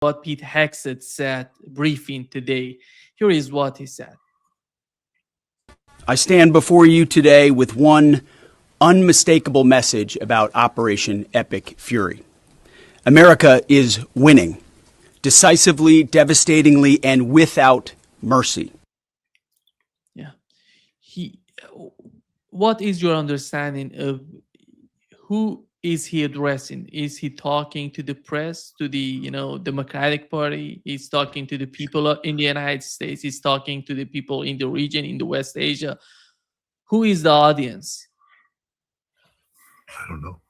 what Pete Hegseth said briefing today. Here is what he said. I stand before you today with one unmistakable message about Operation Epic Fury. America is winning, decisively, devastatingly, and without mercy. Yeah. What is your understanding of who is he addressing? Is he talking to the press, to the Democratic Party? He's talking to the people in the United States. He's talking to the people in the region, in the West Asia. Who is the audience? I don't know.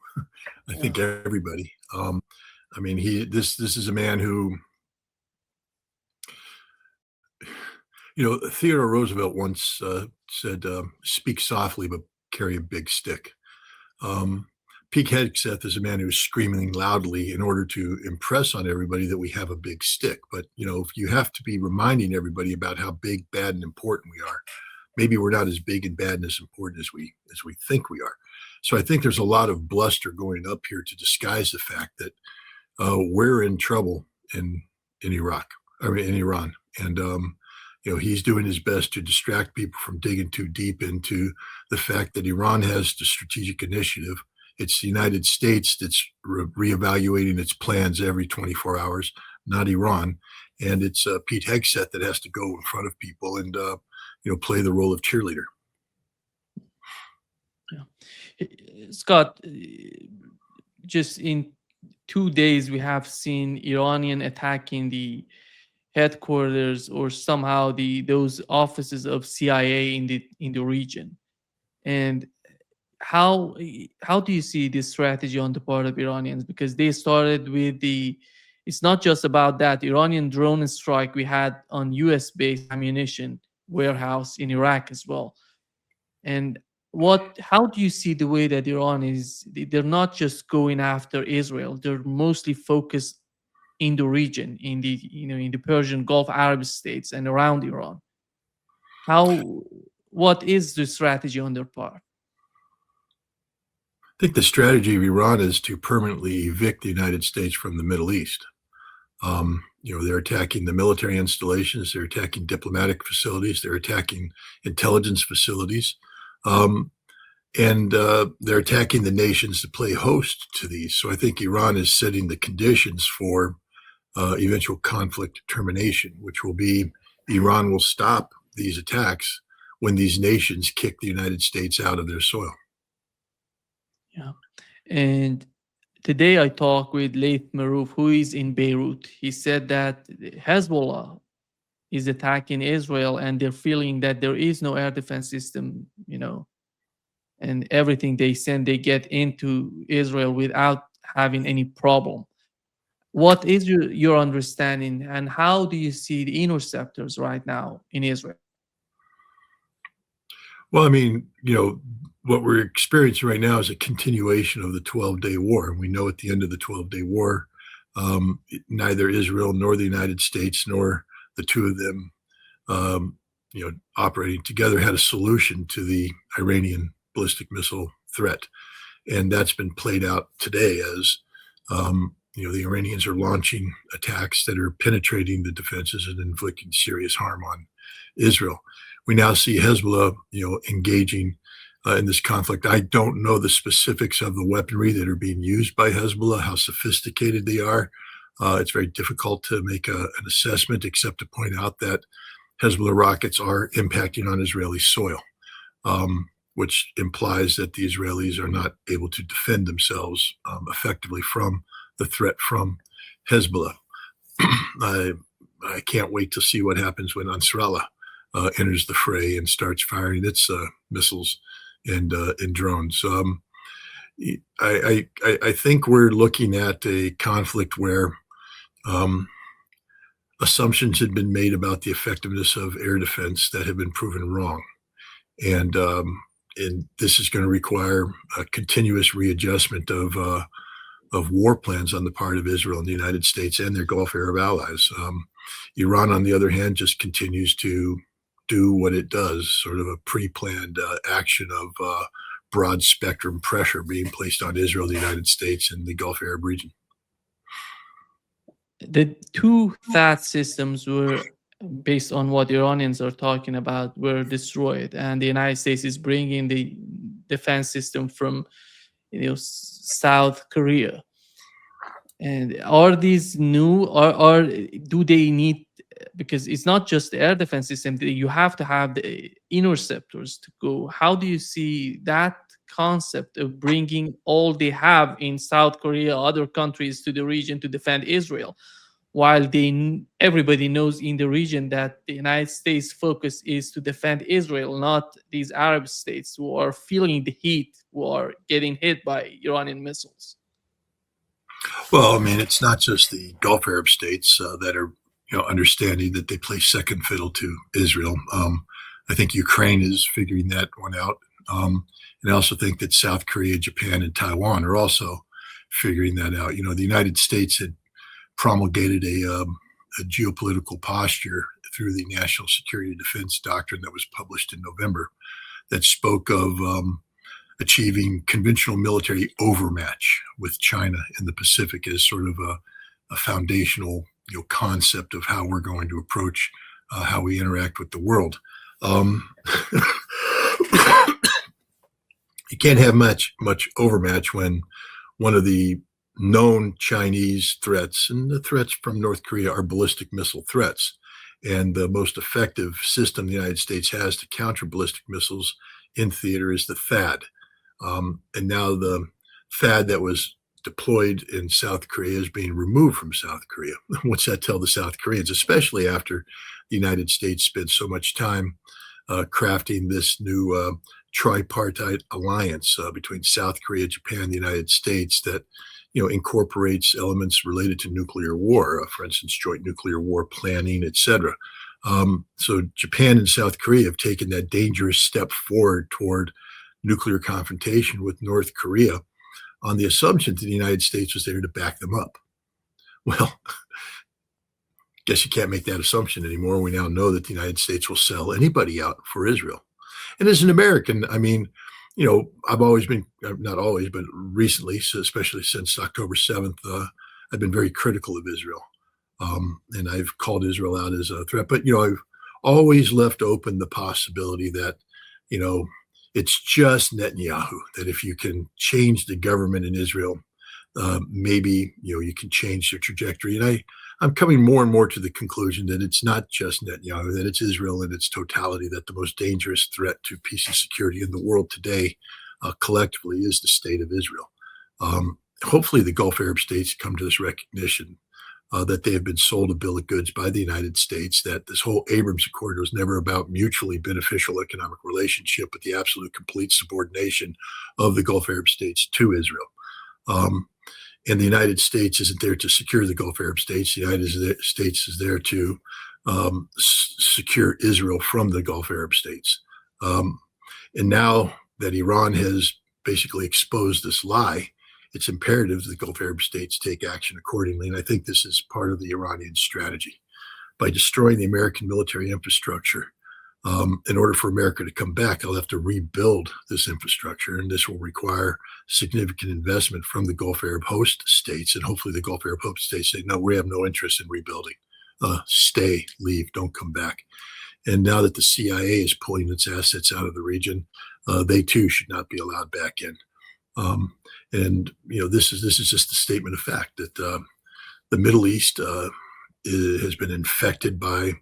I think everybody. I mean, this is a man who, Theodore Roosevelt once said, "Speak softly, but carry a big stick." Pete Hegseth is a man who's screaming loudly in order to impress on everybody that we have a big stick. But if you have to be reminding everybody about how big, bad, and important we are, maybe we're not as big and bad and as important as we think we are. So I think there's a lot of bluster going up here to disguise the fact that we're in trouble in Iran, and he's doing his best to distract people from digging too deep into the fact that Iran has the strategic initiative. It's the United States that's reevaluating its plans every 24 hours, not Iran. And it's Pete Hegseth that has to go in front of people and play the role of cheerleader. Yeah. Scott, just in 2 days, we have seen Iranian attacking the headquarters or somehow those offices of CIA in the region. And how do you see this strategy on the part of Iranians? Because they started with it's not just about that Iranian drone strike we had on US-based ammunition warehouse in Iraq as well. And how do you see the way that Iran they're not just going after Israel, they're mostly focused in the region, in the Persian Gulf Arab states and around Iran. What is the strategy on their part? I think the strategy of Iran is to permanently evict the United States from the Middle East. They're attacking the military installations, they're attacking diplomatic facilities, they're attacking intelligence facilities, and they're attacking the nations that play host to these. So I think Iran is setting the conditions for eventual conflict termination, which will be Iran will stop these attacks when these nations kick the United States out of their soil. Yeah. And today I talked with Laith Marouf, who is in Beirut. He said that Hezbollah is attacking Israel and they're feeling that there is no air defense system, and everything they send, they get into Israel without having any problem. What is your understanding, and how do you see the interceptors right now in Israel? Well, I mean, what we're experiencing right now is a continuation of the 12-day war. And we know at the end of the 12-day war, neither Israel nor the United States nor the two of them, operating together had a solution to the Iranian ballistic missile threat. And that's been played out today as, the Iranians are launching attacks that are penetrating the defenses and inflicting serious harm on Israel. We now see Hezbollah, engaging in this conflict. I don't know the specifics of the weaponry that are being used by Hezbollah, how sophisticated they are. It's very difficult to make an assessment, except to point out that Hezbollah rockets are impacting on Israeli soil, which implies that the Israelis are not able to defend themselves effectively from the threat from Hezbollah. I can't wait to see what happens when Ansarallah enters the fray and starts firing its missiles and drones. I think we're looking at a conflict where assumptions had been made about the effectiveness of air defense that have been proven wrong, and this is going to require a continuous readjustment of war plans on the part of Israel and the United States and their Gulf Arab allies. Iran, on the other hand, just continues to do what it does, sort of a pre-planned action of broad spectrum pressure being placed on Israel, the United States, and the Gulf Arab region. the two THAAD systems were, based on what Iranians are talking about, were destroyed, and the United States is bringing the defense system from, South Korea. And are these new, or do they need? Because it's not just the air defense system; you have to have the interceptors to go. How do you see that concept of bringing all they have in South Korea, other countries, to the region to defend Israel, while everybody knows in the region that the United States' focus is to defend Israel, not these Arab states who are feeling the heat, who are getting hit by Iranian missiles? Well, I mean, it's not just the Gulf Arab states that are, understanding that they play second fiddle to Israel. I think Ukraine is figuring that one out. And I also think that South Korea, Japan, and Taiwan are also figuring that out. The United States had promulgated a geopolitical posture through the National Security Defense Doctrine that was published in November that spoke of achieving conventional military overmatch with China in the Pacific as sort of a foundational concept of how we're going to approach how we interact with the world. You can't have much overmatch when one of the known Chinese threats, and the threats from North Korea, are ballistic missile threats. And the most effective system the United States has to counter ballistic missiles in theater is the THAAD. And now the THAAD that was deployed in South Korea is being removed from South Korea. What's that tell the South Koreans, especially after the United States spent so much time crafting this new tripartite alliance between South Korea, Japan, and the United States that incorporates elements related to nuclear war, for instance, joint nuclear war planning, etc. So Japan and South Korea have taken that dangerous step forward toward nuclear confrontation with North Korea on the assumption that the United States was there to back them up. Well, guess you can't make that assumption anymore. We now know that the United States will sell anybody out for Israel. And as an American, I mean, I've always been, not always, but recently, so especially since October 7th, I've been very critical of Israel. And I've called Israel out as a threat. But, I've always left open the possibility that, it's just Netanyahu, that if you can change the government in Israel, maybe, you can change their trajectory. And I'm coming more and more to the conclusion that it's not just Netanyahu, that it's Israel in its totality, that the most dangerous threat to peace and security in the world today, collectively, is the state of Israel. Hopefully the Gulf Arab states come to this recognition that they have been sold a bill of goods by the United States, that this whole Abrams Accord was never about mutually beneficial economic relationship, but the absolute complete subordination of the Gulf Arab states to Israel. And the United States isn't there to secure the Gulf Arab states. The United States is there to secure Israel from the Gulf Arab states. And now that Iran has basically exposed this lie, it's imperative that the Gulf Arab states take action accordingly. And I think this is part of the Iranian strategy. By destroying the American military infrastructure, in order for America to come back, they'll have to rebuild this infrastructure. And this will require significant investment from the Gulf Arab host states. And hopefully the Gulf Arab host states say, no, we have no interest in rebuilding. Stay, leave, don't come back. And now that the CIA is pulling its assets out of the region, they too should not be allowed back in. And this is just a statement of fact that the Middle East has been infected by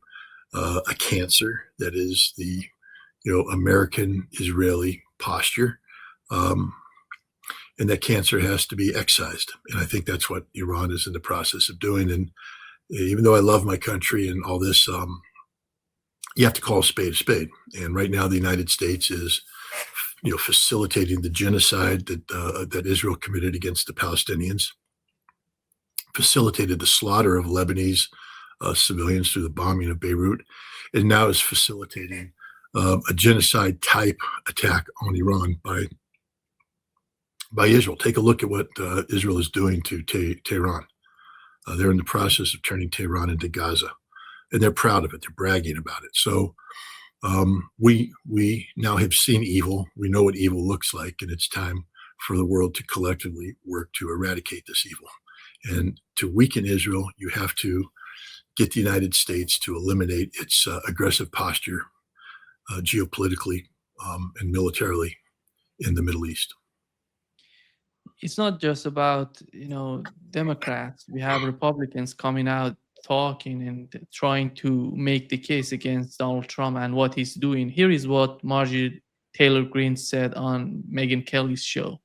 a cancer that is the American-Israeli posture, and that cancer has to be excised. And I think that's what Iran is in the process of doing. And even though I love my country and all this, you have to call a spade a spade. And right now, the United States is facilitating the genocide that Israel committed against the Palestinians, facilitated the slaughter of Lebanese civilians through the bombing of Beirut, and now is facilitating a genocide type attack on Iran by Israel. Take a look at what Israel is doing to Tehran. They're in the process of turning Tehran into Gaza, and they're proud of it. They're bragging about it. So we now have seen evil. We know what evil looks like, and it's time for the world to collectively work to eradicate this evil. And to weaken Israel, you have to get the United States to eliminate its aggressive posture geopolitically and militarily in the Middle East. It's not just about, Democrats. We have Republicans coming out talking and trying to make the case against Donald Trump and what he's doing. Here is what Marjorie Taylor Greene said on Megyn Kelly's show.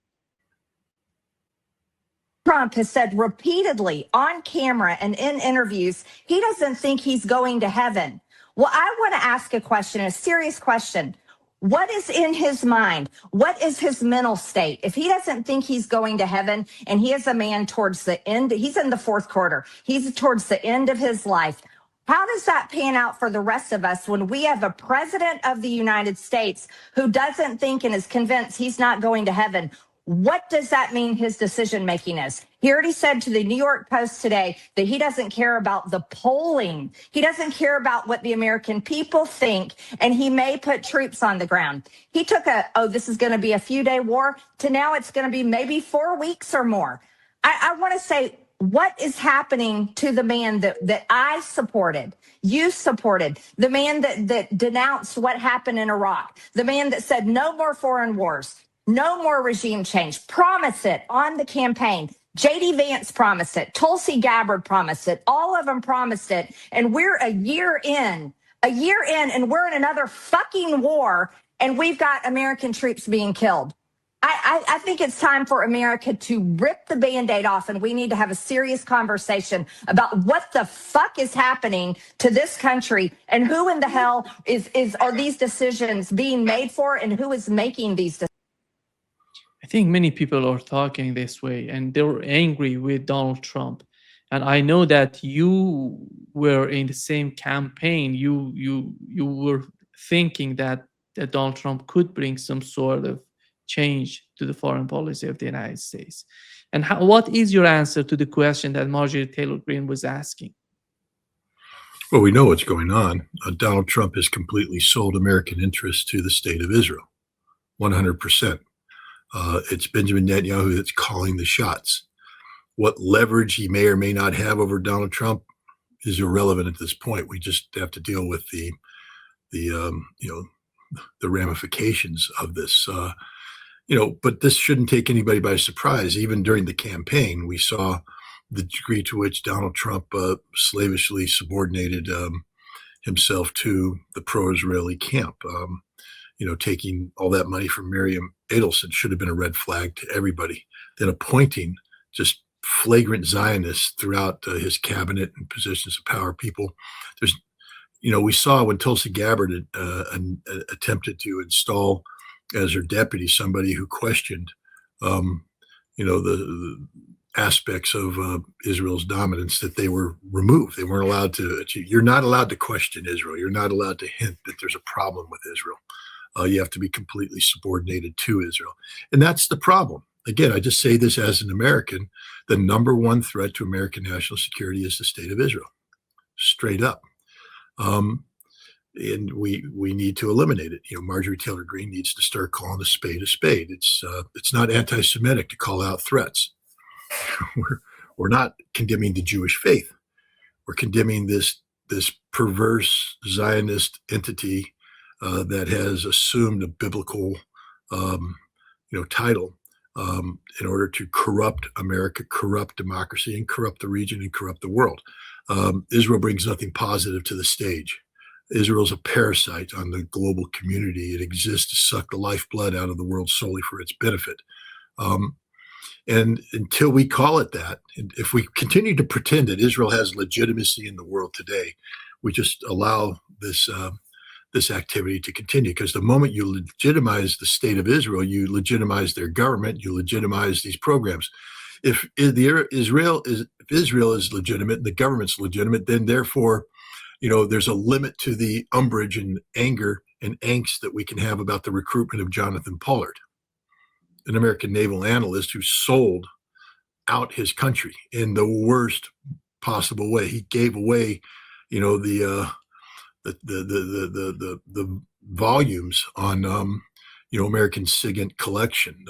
Trump has said repeatedly on camera and in interviews, he doesn't think he's going to heaven. Well, I want to ask a question, a serious question. What is in his mind? What is his mental state? If he doesn't think he's going to heaven and he is a man towards the end, he's in the fourth quarter, he's towards the end of his life. How does that pan out for the rest of us when we have a president of the United States who doesn't think and is convinced he's not going to heaven? What does that mean his decision making is? He already said to the New York Post today that he doesn't care about the polling. He doesn't care about what the American people think, and he may put troops on the ground. He took this is going to be a few-day war, to now it's going to be maybe 4 weeks or more. I want to say, what is happening to the man that I supported, you supported, the man that denounced what happened in Iraq, the man that said no more foreign wars, no more regime change, promise it on the campaign. J.D. Vance promised it. Tulsi Gabbard promised it. All of them promised it. And we're a year in, and we're in another fucking war, and we've got American troops being killed. I think it's time for America to rip the Band-Aid off, and we need to have a serious conversation about what the fuck is happening to this country and who in the hell are these decisions being made for, and who is making these decisions. I think many people are talking this way and they're angry with Donald Trump. And I know that you were in the same campaign. You were thinking that Donald Trump could bring some sort of change to the foreign policy of the United States. And what is your answer to the question that Marjorie Taylor Greene was asking? Well, we know what's going on. Donald Trump has completely sold American interests to the state of Israel, 100%. It's Benjamin Netanyahu that's calling the shots. What leverage he may or may not have over Donald Trump is irrelevant at this point. We just have to deal with the ramifications of this. But this shouldn't take anybody by surprise. Even during the campaign, we saw the degree to which Donald Trump slavishly subordinated himself to the pro-Israeli camp. Taking all that money from Miriam Adelson should have been a red flag to everybody. Then appointing just flagrant Zionists throughout his cabinet and positions of power. People, we saw when Tulsi Gabbard attempted to install as her deputy somebody who questioned, the aspects of Israel's dominance, that they were removed. They weren't allowed to achieve. You're not allowed to question Israel. You're not allowed to hint that there's a problem with Israel. You have to be completely subordinated to Israel. And that's the problem. Again, I just say this as an American, the number one threat to American national security is the state of Israel, straight up. And we need to eliminate it. Marjorie Taylor Greene needs to start calling a spade a spade. It's not anti-Semitic to call out threats. We're not condemning the Jewish faith. We're condemning this perverse Zionist entity that has assumed a biblical, title in order to corrupt America, corrupt democracy, and corrupt the region and corrupt the world. Israel brings nothing positive to the stage. Israel's a parasite on the global community. It exists to suck the lifeblood out of the world solely for its benefit. And until we call it that, and if we continue to pretend that Israel has legitimacy in the world today, we just allow this activity to continue. Because the moment you legitimize the state of Israel, you legitimize their government, you legitimize these programs. If Israel is legitimate, the government's legitimate, then therefore, there's a limit to the umbrage and anger and angst that we can have about the recruitment of Jonathan Pollard, an American naval analyst who sold out his country in the worst possible way. He gave away, the volumes on, American SIGINT collection,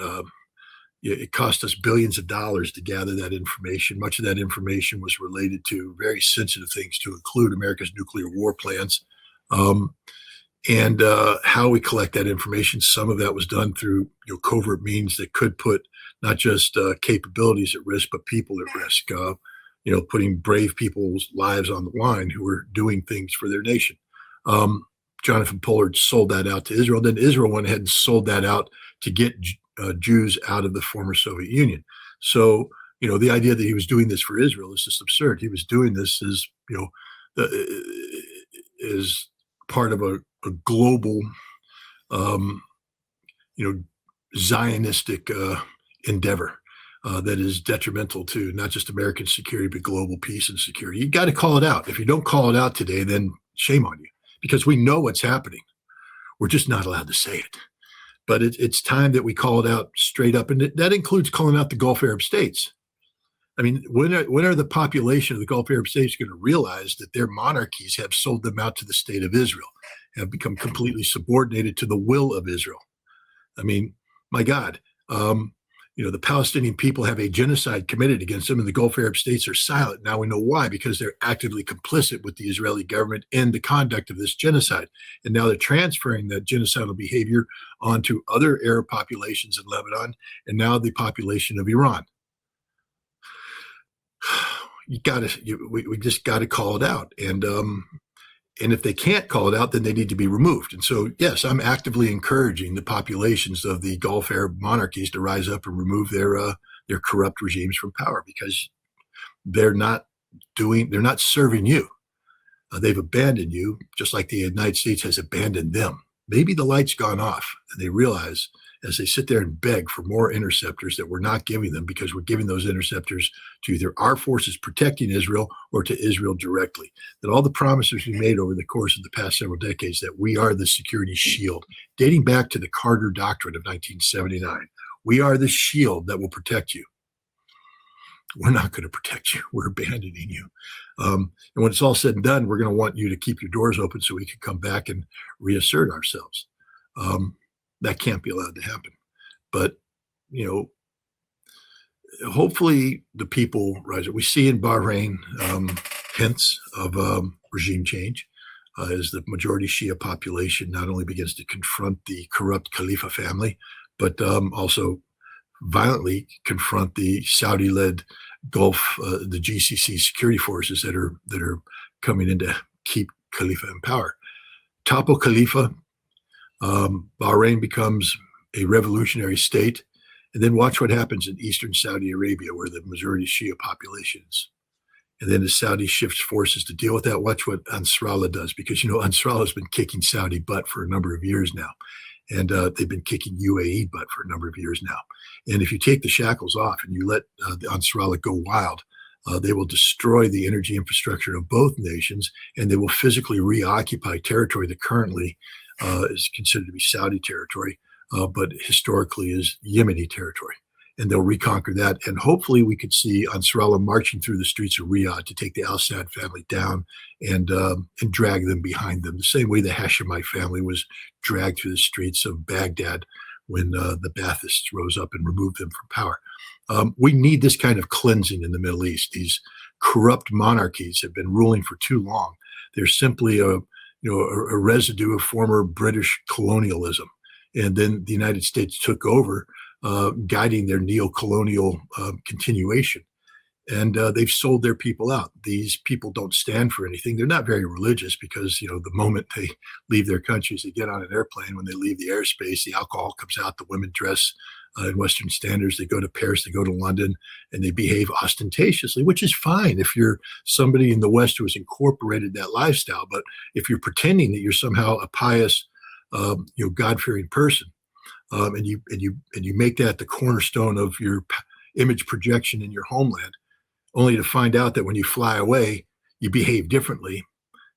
it cost us billions of dollars to gather that information. Much of that information was related to very sensitive things, to include America's nuclear war plans. And how we collect that information. Some of that was done through covert means that could put not just capabilities at risk, but people at risk. Putting brave people's lives on the line who were doing things for their nation. Jonathan Pollard sold that out to Israel. Then Israel went ahead and sold that out to get Jews out of the former Soviet Union. So the idea that he was doing this for Israel is just absurd. He was doing this as is part of a global, Zionistic endeavor that is detrimental to not just American security, but global peace and security. You got to call it out. If you don't call it out today, then shame on you, because we know what's happening. We're just not allowed to say it. But it's time that we call it out straight up, and that includes calling out the Gulf Arab states. I mean, when are the population of the Gulf Arab states going to realize that their monarchies have sold them out to the state of Israel, have become completely subordinated to the will of Israel? I mean, my God, the Palestinian people have a genocide committed against them, and the Gulf Arab states are silent. Now we know why, because they're actively complicit with the Israeli government in the conduct of this genocide. And now they're transferring that genocidal behavior onto other Arab populations in Lebanon, and now the population of Iran. We just got to call it out. And if they can't call it out, then they need to be removed. And so, yes, I'm actively encouraging the populations of the Gulf Arab monarchies to rise up and remove their corrupt regimes from power, because they're not serving you. They've abandoned you, just like the United States has abandoned them. Maybe the light's gone off, and they realize as they sit there and beg for more interceptors that we're not giving them, because we're giving those interceptors to either our forces protecting Israel or to Israel directly. That all the promises we made over the course of the past several decades, that we are the security shield, dating back to the Carter Doctrine of 1979. We are the shield that will protect you. We're not going to protect you. We're abandoning you. And when it's all said and done, we're going to want you to keep your doors open so we can come back and reassert ourselves. That can't be allowed to happen. But, hopefully the people rise up. We see in Bahrain hints of regime change as the majority Shia population not only begins to confront the corrupt Khalifa family, but also violently confront the Saudi-led Gulf, the GCC security forces that are coming in to keep Khalifa in power. Topple Khalifa, Bahrain becomes a revolutionary state, and then watch what happens in eastern Saudi Arabia, where the majority Shia population is. And then as Saudi shifts forces to deal with that, watch what Ansarallah does, because Ansarallah has been kicking Saudi butt for a number of years now, and they've been kicking UAE butt for a number of years now. And if you take the shackles off and you let the Ansarallah go wild, they will destroy the energy infrastructure of both nations, and they will physically reoccupy territory that currently is considered to be Saudi territory, but historically is Yemeni territory. And they'll reconquer that. And hopefully we could see Ansarallah marching through the streets of Riyadh to take the al-Assad family down and drag them behind them, the same way the Hashemite family was dragged through the streets of Baghdad when the Baathists rose up and removed them from power. We need this kind of cleansing in the Middle East. These corrupt monarchies have been ruling for too long. They're simply a residue of former British colonialism. And then the United States took over, guiding their neo-colonial continuation. And they've sold their people out. These people don't stand for anything. They're not very religious, because, the moment they leave their countries, they get on an airplane. When they leave the airspace, the alcohol comes out, the women dress in Western standards. They go to Paris, they go to London, and they behave ostentatiously, which is fine if you're somebody in the West who has incorporated that lifestyle. But if you're pretending that you're somehow a pious, God-fearing person, and you make that the cornerstone of your image projection in your homeland, only to find out that when you fly away, you behave differently,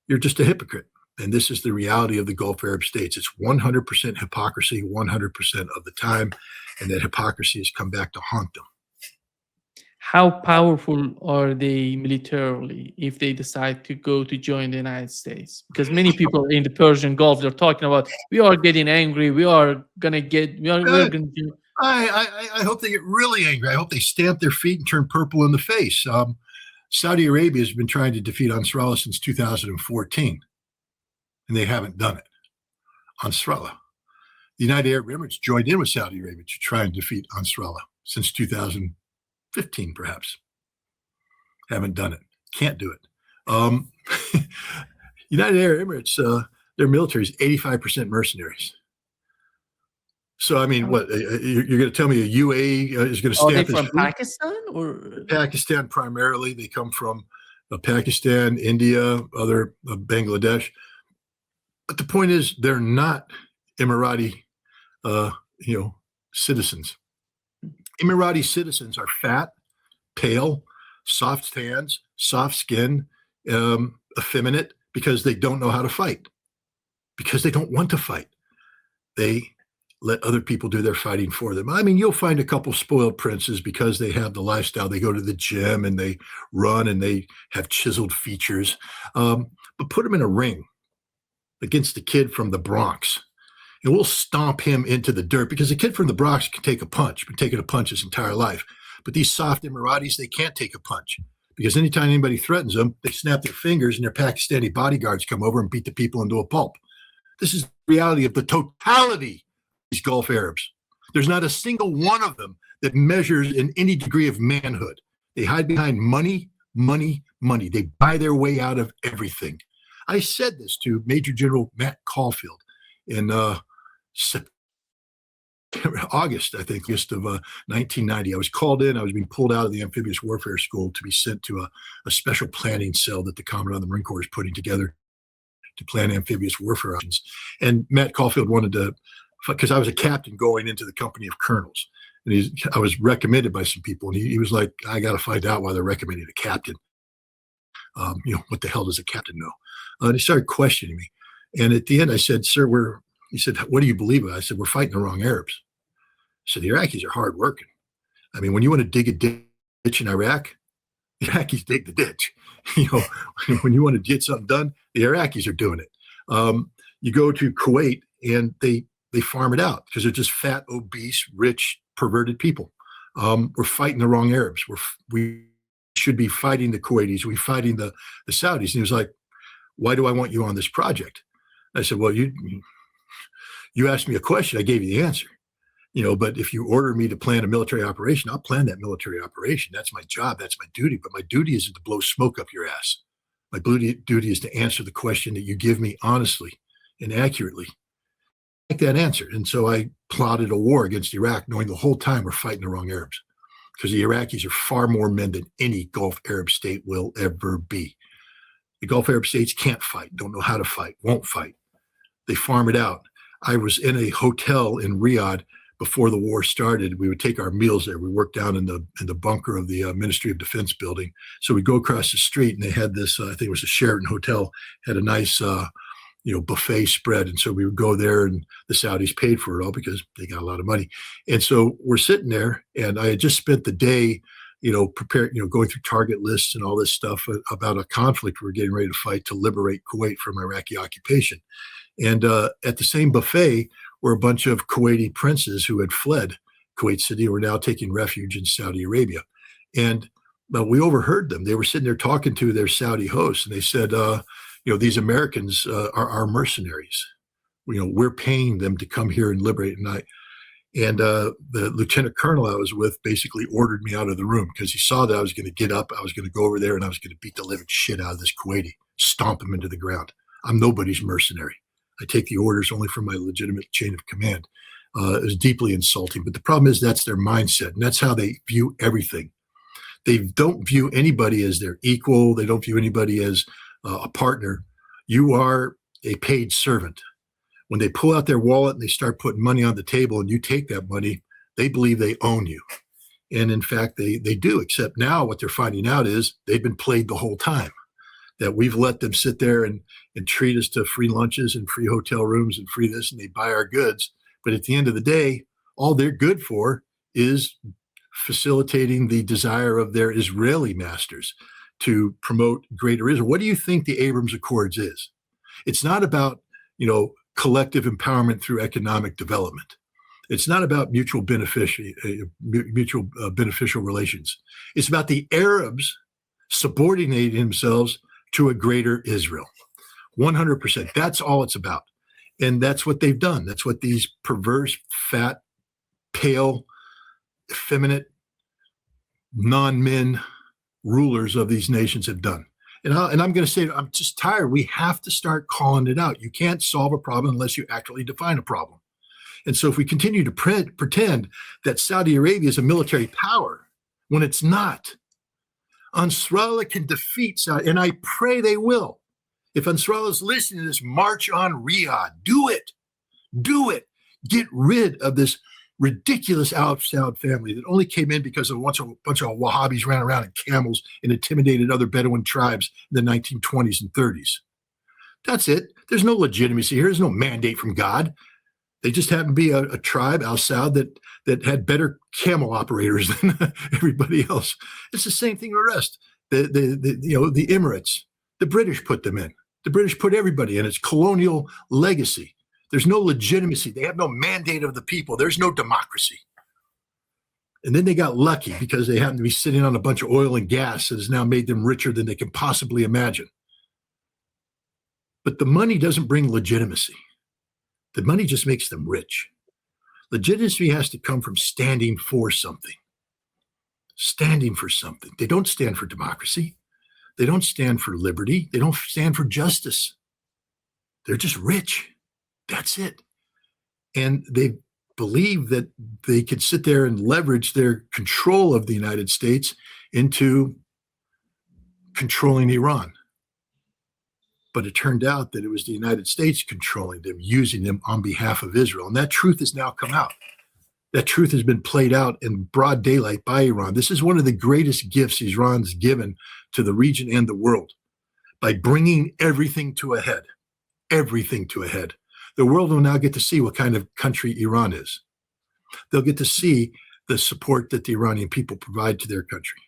you're just a hypocrite. And this is the reality of the Gulf Arab states. It's 100% hypocrisy 100% of the time, and that hypocrisy has come back to haunt them. How powerful are they militarily if they decide to go to join the United States? Because many people in the Persian Gulf, they're talking about, we are getting angry, we're going to I hope they get really angry. I hope they stamp their feet and turn purple in the face. Saudi Arabia has been trying to defeat Nasrallah since 2014, and they haven't done it. Nasrallah. The United Arab Emirates joined in with Saudi Arabia to try and defeat Nasrallah since 2015, perhaps. Haven't done it. Can't do it. United Arab Emirates, their military is 85% mercenaries. So, I mean, what, you're going to tell me a UAE is going to Are they stamp from his Pakistan or? Pakistan primarily. They come from Pakistan, India, other Bangladesh. But the point is, they're not Emirati, citizens. Emirati citizens are fat, pale, soft hands, soft skin, effeminate, because they don't know how to fight, because they don't want to fight. They let other people do their fighting for them. I mean, you'll find a couple spoiled princes because they have the lifestyle. They go to the gym and they run and they have chiseled features. But put them in a ring against the kid from the Bronx, and we'll stomp him into the dirt, because the kid from the Bronx can take a punch, been taking a punch his entire life. But these soft Emiratis, they can't take a punch, because anytime anybody threatens them, they snap their fingers and their Pakistani bodyguards come over and beat the people into a pulp. This is the reality of the totality of these Gulf Arabs. There's not a single one of them that measures in any degree of manhood. They hide behind money, money, money. They buy their way out of everything. I said this to Major General Matt Caulfield in August, I think, of 1990. I was called in. I was being pulled out of the amphibious warfare school to be sent to a special planning cell that the Commandant of the Marine Corps is putting together to plan amphibious warfare options. And Matt Caulfield wanted to, because I was a captain going into the company of colonels, and I was recommended by some people, and he was like, I got to find out why they're recommending a captain. What the hell does a captain know? And he started questioning me. And at the end, I said, sir, he said, what do you believe in? I said, we're fighting the wrong Arabs. I said, the Iraqis are hard working. I mean, when you want to dig a ditch in Iraq, the Iraqis dig the ditch. When you want to get something done, the Iraqis are doing it. You go to Kuwait and they farm it out because they're just fat, obese, rich, perverted people. We're fighting the wrong Arabs. We should be fighting the Kuwaitis. We're fighting the Saudis. And he was like, why do I want you on this project? I said, well, you asked me a question. I gave you the answer. But if you order me to plan a military operation, I'll plan that military operation. That's my job. That's my duty. But my duty isn't to blow smoke up your ass. My duty is to answer the question that you give me honestly and accurately. Like that answer. And so I plotted a war against Iraq, knowing the whole time we're fighting the wrong Arabs, because the Iraqis are far more men than any Gulf Arab state will ever be. The Gulf Arab states can't fight, don't know how to fight, won't fight. They farm it out. I was in a hotel in Riyadh before the war started. We would take our meals there. We worked down in the bunker of the Ministry of Defense building. So we'd go across the street, and they had this, I think it was a Sheraton hotel, had a nice, buffet spread. And so we would go there, and the Saudis paid for it all because they got a lot of money. And so we're sitting there, and I had just spent the day, preparing, going through target lists and all this stuff about a conflict we're getting ready to fight to liberate Kuwait from Iraqi occupation. And at the same buffet were a bunch of Kuwaiti princes who had fled Kuwait City and were now taking refuge in Saudi Arabia. And we overheard them. They were sitting there talking to their Saudi hosts, and they said, these Americans are our mercenaries. We're paying them to come here and liberate. And the lieutenant colonel I was with basically ordered me out of the room because he saw that I was going to get up. I was going to go over there, and I was going to beat the living shit out of this Kuwaiti, stomp him into the ground. I'm nobody's mercenary. I take the orders only from my legitimate chain of command. It was deeply insulting. But the problem is that's their mindset, and that's how they view everything. They don't view anybody as their equal. They don't view anybody as a partner. You are a paid servant. When they pull out their wallet and they start putting money on the table and you take that money, they believe they own you. And in fact, they do, except now what they're finding out is they've been played the whole time, that we've let them sit there and treat us to free lunches and free hotel rooms and free this, and they buy our goods. But at the end of the day, all they're good for is facilitating the desire of their Israeli masters to promote greater Israel. What do you think the Abrams Accords is? It's not about, collective empowerment through economic development. It's not about mutual beneficial relations. It's about the Arabs subordinating themselves to a greater Israel. 100%. That's all it's about. And that's what they've done. That's what these perverse, fat, pale, effeminate, non-men rulers of these nations have done. And I'm going to say, I'm just tired. We have to start calling it out. You can't solve a problem unless you accurately define a problem. And so if we continue to pretend that Saudi Arabia is a military power when it's not, Ansarallah can defeat Saudi, and I pray they will. If Ansarallah is listening to this, march on Riyadh. Do it. Do it. Get rid of this ridiculous Al Saud family that only came in because a bunch of Wahhabis ran around in camels and intimidated other Bedouin tribes in the 1920s and 30s. That's it. There's no legitimacy here. There's no mandate from God. They just happen to be a tribe, Al Saud, that had better camel operators than everybody else. It's the same thing with the rest. The Emirates, the British put them in. The British put everybody in. It's colonial legacy. There's no legitimacy. They have no mandate of the people. There's no democracy. And then they got lucky because they happen to be sitting on a bunch of oil and gas that has now made them richer than they can possibly imagine. But the money doesn't bring legitimacy. The money just makes them rich. Legitimacy has to come from standing for something. Standing for something. They don't stand for democracy. They don't stand for liberty. They don't stand for justice. They're just rich. That's it. And they believe that they could sit there and leverage their control of the United States into controlling Iran. But it turned out that it was the United States controlling them, using them on behalf of Israel. And that truth has now come out. That truth has been played out in broad daylight by Iran. This is one of the greatest gifts Iran's given to the region and the world by bringing everything to a head. Everything to a head. The world will now get to see what kind of country Iran is. They'll get to see the support that the Iranian people provide to their country.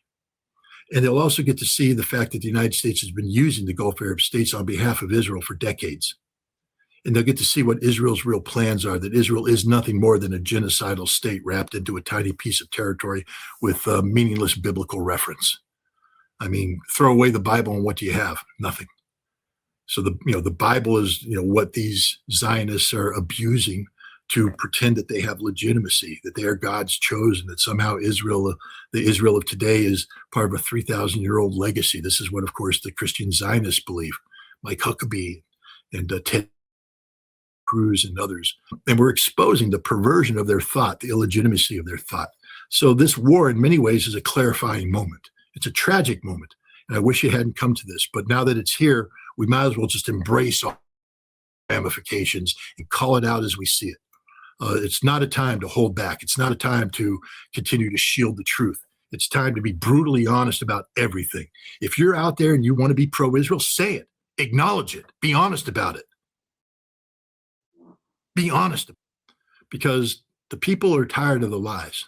And they'll also get to see the fact that the United States has been using the Gulf Arab states on behalf of Israel for decades. And they'll get to see what Israel's real plans are, that Israel is nothing more than a genocidal state wrapped into a tiny piece of territory with meaningless biblical reference. I mean, throw away the Bible and what do you have? Nothing. So the Bible is what these Zionists are abusing to pretend that they have legitimacy, that they are God's chosen, that somehow Israel, the Israel of today, is part of a 3,000-year-old legacy. This is what, of course, the Christian Zionists believe, Mike Huckabee and Ted Cruz and others. And we're exposing the perversion of their thought, the illegitimacy of their thought. So this war, in many ways, is a clarifying moment. It's a tragic moment. And I wish it hadn't come to this. But now that it's here, we might as well just embrace all ramifications and call it out as we see it. It's not a time to hold back. It's not a time to continue to shield the truth. It's time to be brutally honest about everything. If you're out there and you want to be pro-Israel, say it. Acknowledge it. Be honest about it. Be honest. Because the people are tired of the lies.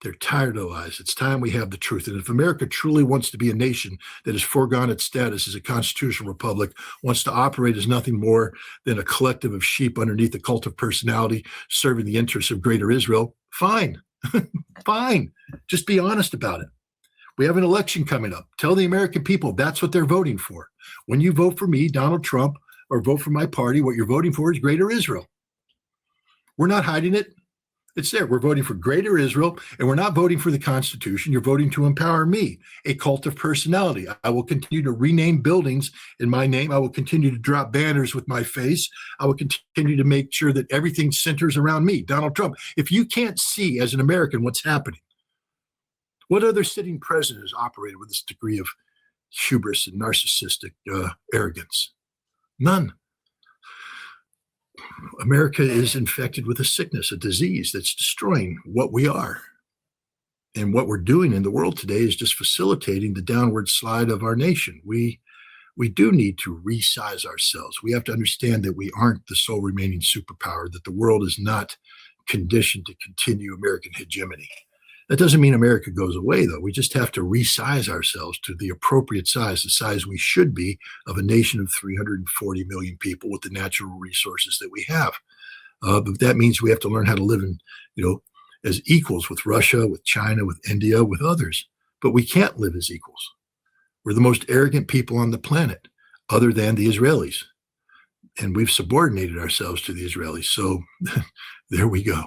They're tired of the lies. It's time we have the truth. And if America truly wants to be a nation that has foregone its status as a constitutional republic, wants to operate as nothing more than a collective of sheep underneath a cult of personality serving the interests of greater Israel, fine. Fine. Just be honest about it. We have an election coming up. Tell the American people that's what they're voting for. When you vote for me, Donald Trump, or vote for my party, what you're voting for is greater Israel. We're not hiding it. It's there. We're voting for greater Israel, and we're not voting for the Constitution. You're voting to empower me, a cult of personality. I will continue to rename buildings in my name. I will continue to drop banners with my face. I will continue to make sure that everything centers around me, Donald Trump. If you can't see as an American what's happening, what other sitting president has operated with this degree of hubris and narcissistic arrogance? None. America is infected with a sickness, a disease that's destroying what we are. And what we're doing in the world today is just facilitating the downward slide of our nation. We do need to resize ourselves. We have to understand that we aren't the sole remaining superpower, that the world is not conditioned to continue American hegemony. That doesn't mean America goes away, though. We just have to resize ourselves to the appropriate size, the size we should be of a nation of 340 million people with the natural resources that we have. But that means we have to learn how to live in, as equals with Russia, with China, with India, with others. But we can't live as equals. We're the most arrogant people on the planet, other than the Israelis. And we've subordinated ourselves to the Israelis. So there we go.